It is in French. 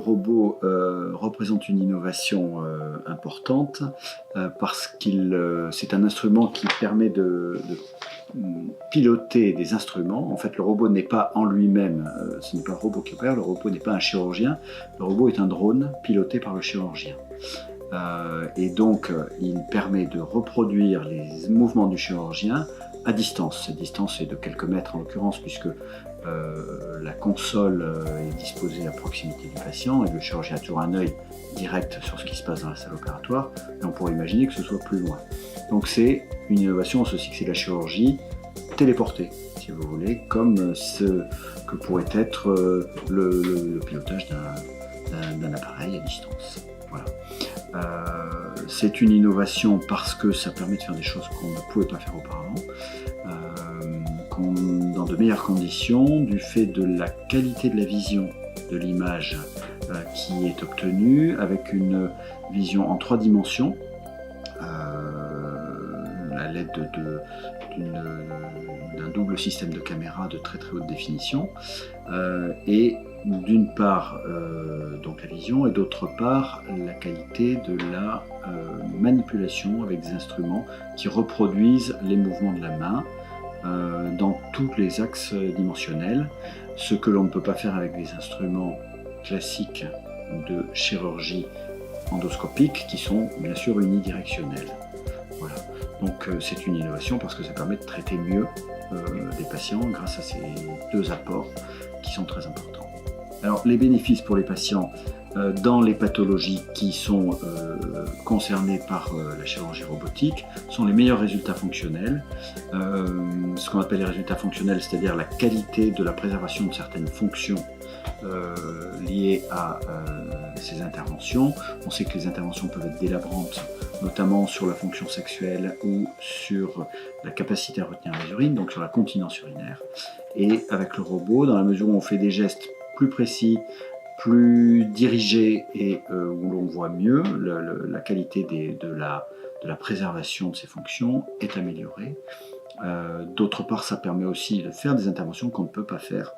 robot représente une innovation importante parce qu'il c'est un instrument qui permet de piloter des instruments. En fait, le robot n'est pas en lui-même, ce n'est pas un robot qui opère, le robot n'est pas un chirurgien, le robot est un drone piloté par le chirurgien. Et donc, il permet de reproduire les mouvements du chirurgien à distance. Cette distance est de quelques mètres en l'occurrence, puisque la console est disposée à proximité du patient et le chirurgien a toujours un œil direct sur ce qui se passe dans la salle opératoire, et on pourrait imaginer que ce soit plus loin. Donc c'est une innovation en ceci que c'est la chirurgie téléportée, si vous voulez, comme ce que pourrait être le pilotage d'un appareil à distance. Voilà. C'est une innovation parce que ça permet de faire des choses qu'on ne pouvait pas faire auparavant, dans de meilleures conditions, du fait de la qualité de la vision de l'image qui est obtenue, avec une vision en 3 dimensions, à l'aide d'un double système de caméra de très haute définition, et d'une part donc la vision, et d'autre part la qualité de la manipulation avec des instruments qui reproduisent les mouvements de la main dans tous les axes dimensionnels, ce que l'on ne peut pas faire avec des instruments classiques de chirurgie endoscopique qui sont bien sûr unidirectionnels. Voilà. Donc c'est une innovation parce que ça permet de traiter mieux des patients grâce à ces 2 apports qui sont très importants. Alors les bénéfices pour les patients dans les pathologies qui sont concernées par la chirurgie robotique sont les meilleurs résultats fonctionnels. Ce qu'on appelle les résultats fonctionnels, c'est-à-dire la qualité de la préservation de certaines fonctions liées à ces interventions. On sait que les interventions peuvent être délabrantes, notamment sur la fonction sexuelle ou sur la capacité à retenir les urines, donc sur la continence urinaire. Et avec le robot, dans la mesure où on fait des gestes plus précis, plus dirigés et où l'on voit mieux, la qualité de la préservation de ces fonctions est améliorée. D'autre part, ça permet aussi de faire des interventions qu'on ne peut pas faire